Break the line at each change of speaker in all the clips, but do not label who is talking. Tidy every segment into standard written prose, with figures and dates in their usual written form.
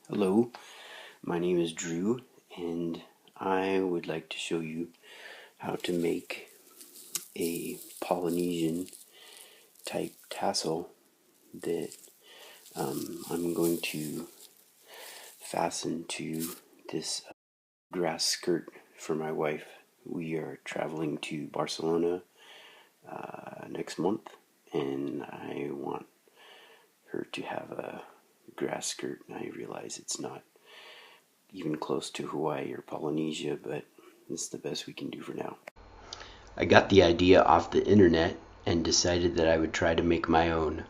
Hello, my name is Drew, and I would like to show you how to make a Polynesian type tassel that I'm going to fasten to this grass skirt for my wife. We are traveling to Barcelona next month, and I want her to have a grass skirt. I realize it's not even close to Hawaii or Polynesia, but it's the best we can do for now. I got the idea off the internet and decided that I would try to make my own.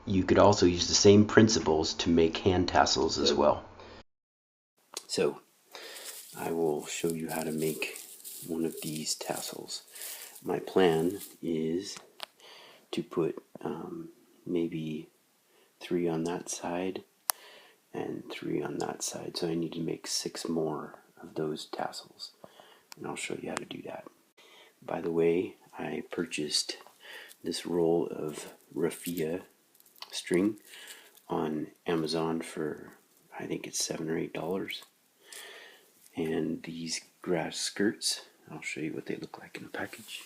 You could also use the same principles to make hand tassels as well. So, I will show you how to make one of these tassels. My plan is to put maybe 3 on that side and 3 on that side. So I need to make 6 more of those tassels, and I'll show you how to do that. By the way, I purchased this roll of raffia string on Amazon for, I think it's $7 or $8. And these grass skirts, I'll show you what they look like in a package.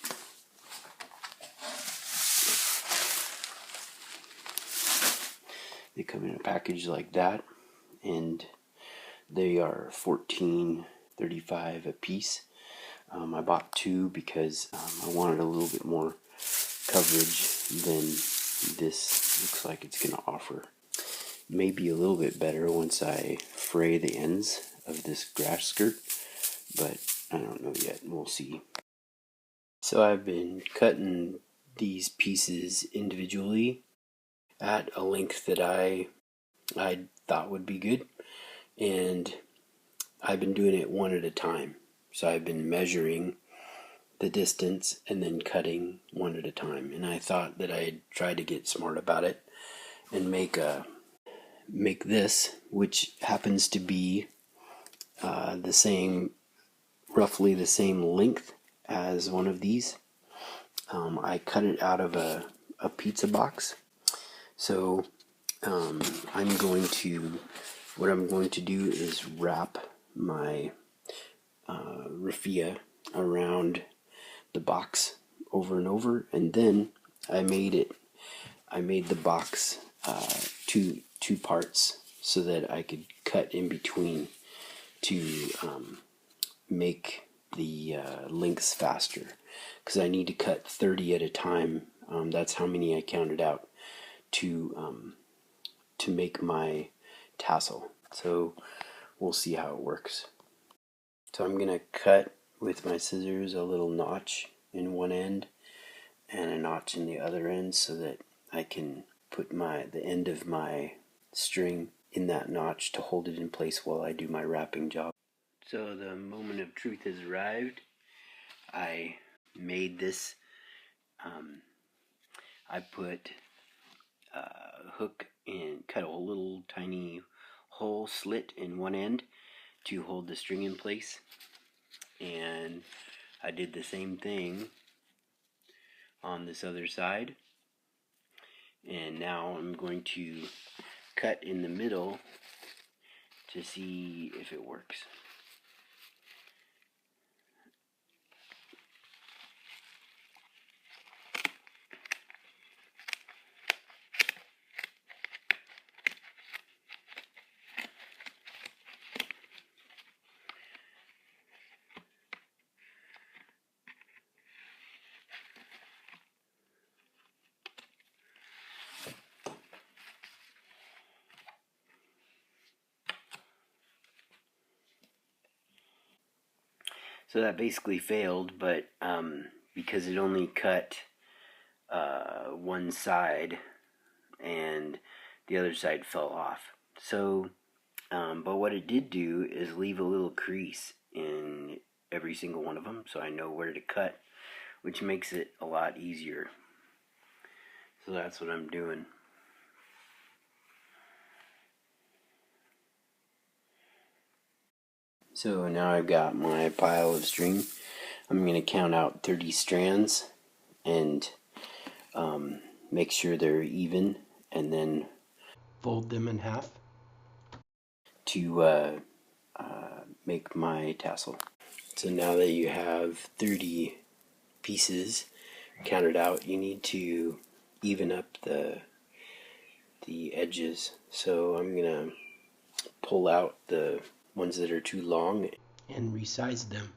They come in a package like that, and they are $14.35 a piece. I bought 2 because I wanted a little bit more coverage than this looks like it's going to offer. Maybe a little bit better once I fray the ends of this grass skirt, but I don't know yet. We'll see. So I've been cutting these pieces individually at a length that I thought would be good, and I've been doing it one at a time. So I've been measuring the distance and then cutting one at a time, and I thought that I'd try to get smart about it and make this, which happens to be roughly the same length as one of these. I cut it out of a pizza box. So what I'm going to do is wrap my raffia around the box over and over, and then I made the box two parts so that I could cut in between to make the lengths faster, because I need to cut 30 at a time. That's how many I counted out to make my tassel. So we'll see how it works. So I'm gonna cut with my scissors a little notch in one end and a notch in the other end so that I can put the end of my string in that notch to hold it in place while I do my wrapping job. So the moment of truth has arrived. I made this. I put a hook and cut a little tiny hole slit in one end to hold the string in place, and I did the same thing on this other side. And now I'm going to cut in the middle to see if it works. So that basically failed, but because it only cut one side and the other side fell off. So, but what it did do is leave a little crease in every single one of them, so I know where to cut, which makes it a lot easier. So that's what I'm doing. So now I've got my pile of string. I'm going to count out 30 strands and make sure they're even, and then fold them in half. to make my tassel. So now that you have 30 pieces counted out, you need to even up the edges. So I'm gonna pull out the ones that are too long and resize them.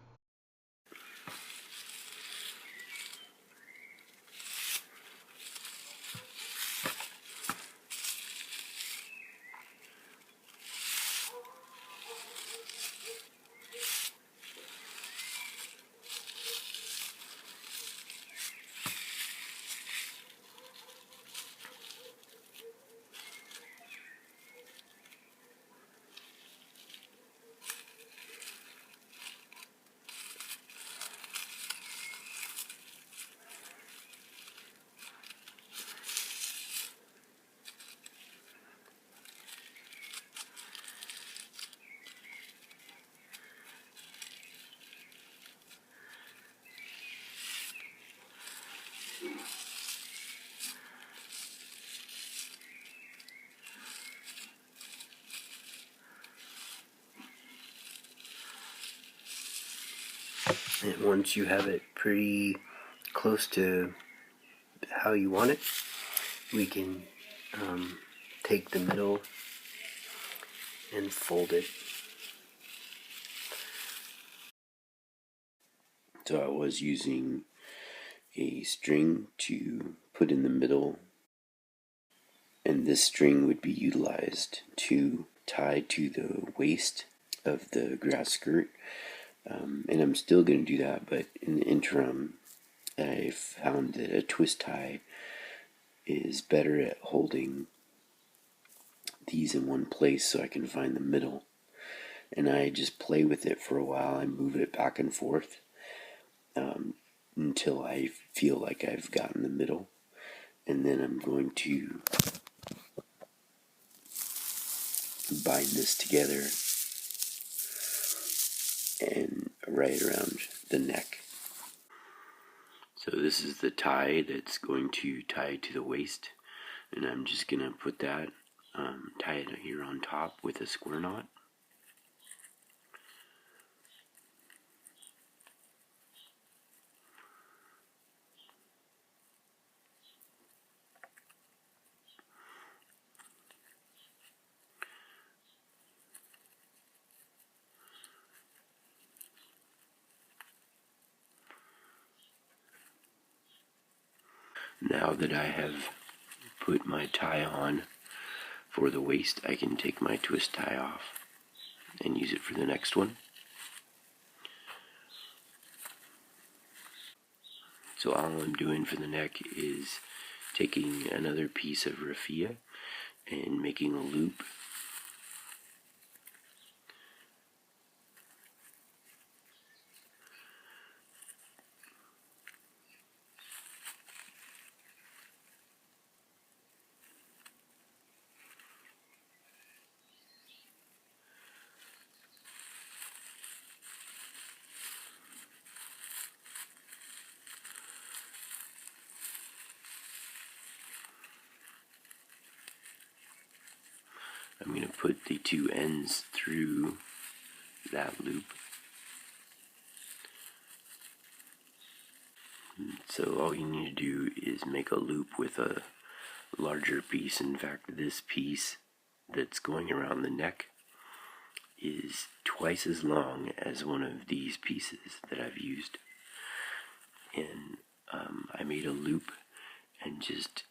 And once you have it pretty close to how you want it, we can take the middle and fold it. So I was using a string to put in the middle, and this string would be utilized to tie to the waist of the grass skirt. And I'm still going to do that, but in the interim, I found that a twist tie is better at holding these in one place so I can find the middle. And I just play with it for a while. I move it back and forth until I feel like I've gotten the middle. And then I'm going to bind this together and right around the neck. So this is the tie that's going to tie to the waist, and I'm just going to put that, tie it here on top with a square knot. Now that I have put my tie on for the waist, I can take my twist tie off and use it for the next one. So all I'm doing for the neck is taking another piece of raffia and making a loop. I'm going to put the two ends through that loop. So all you need to do is make a loop with a larger piece. In fact, this piece that's going around the neck is twice as long as one of these pieces that I've used. And I made a loop and just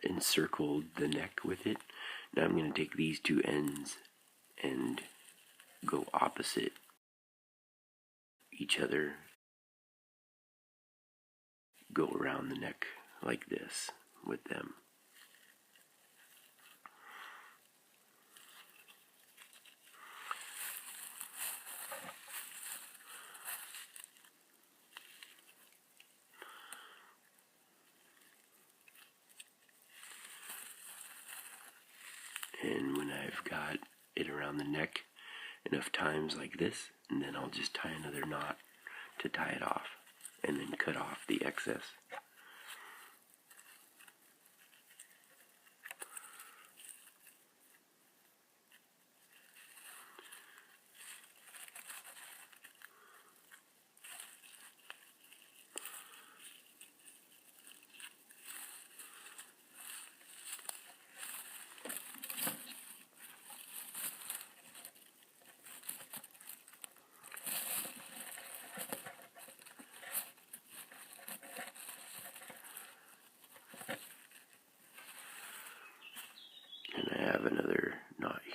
encircled the neck with it. Now I'm going to take these two ends and go opposite each other, go around the neck like this with them. And when I've got it around the neck enough times like this, and then I'll just tie another knot to tie it off, and then cut off the excess.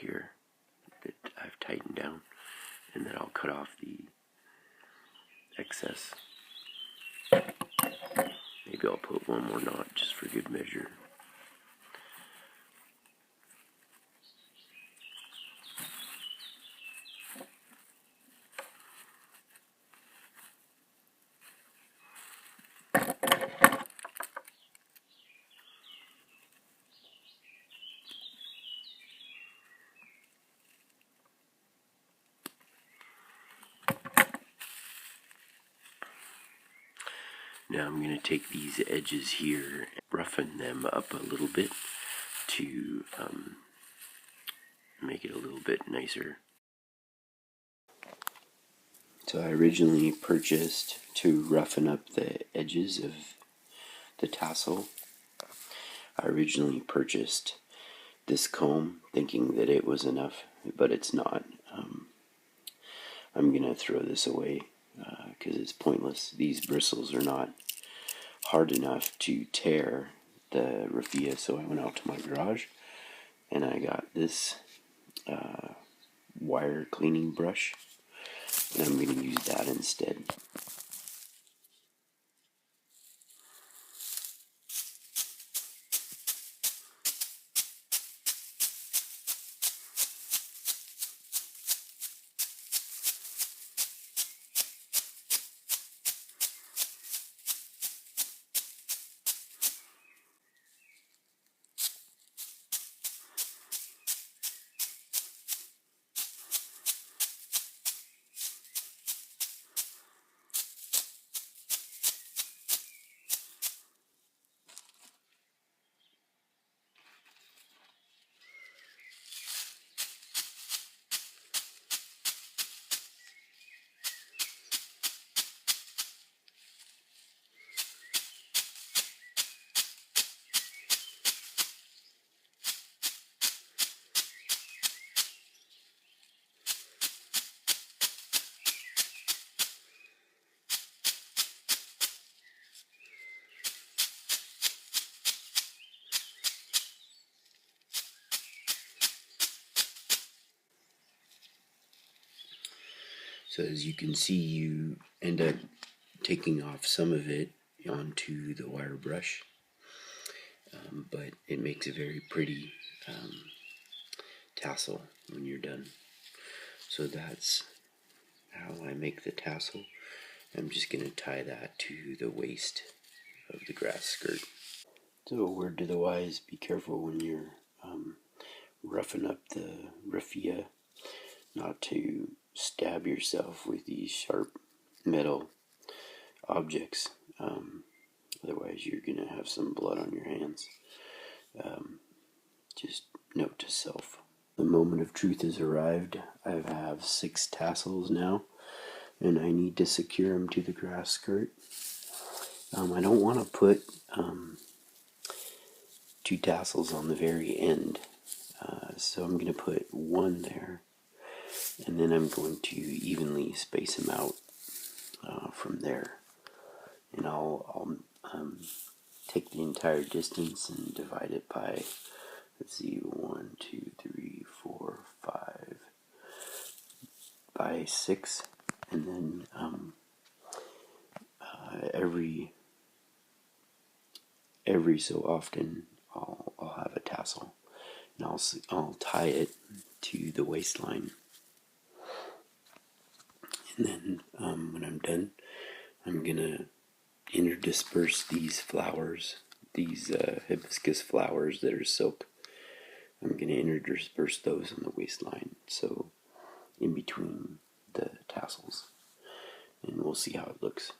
here that I've tightened down, and then I'll cut off the excess. Maybe I'll put one more knot just for good measure. Now I'm going to take these edges here and roughen them up a little bit to make it a little bit nicer. So I originally purchased, to roughen up the edges of the tassel, I originally purchased this comb thinking that it was enough, but it's not. I'm going to throw this away because it's pointless. These bristles are not hard enough to tear the raffia, so I went out to my garage and I got this wire cleaning brush, and I'm going to use that instead. So as you can see, you end up taking off some of it onto the wire brush, but it makes a very pretty tassel when you're done. So that's how I make the tassel. I'm just going to tie that to the waist of the grass skirt. So a word to the wise, be careful when you're roughing up the raffia, not to stab yourself with these sharp metal objects. Otherwise you're going to have some blood on your hands. Just note to self. The moment of truth has arrived. I have 6 tassels now, and I need to secure them to the grass skirt. I don't want to put 2 tassels on the very end, so I'm going to put 1 there, and then I'm going to evenly space them out from there, and I'll take the entire distance and divide it by, let's see, 1, 2, 3, 4, 5, by 6, and then every so often I'll have a tassel, and I'll tie it to the waistline, and then when I'm done, I'm gonna interdisperse these flowers, these hibiscus flowers that are silk. I'm gonna interdisperse those on the waistline, so in between the tassels, and we'll see how it looks.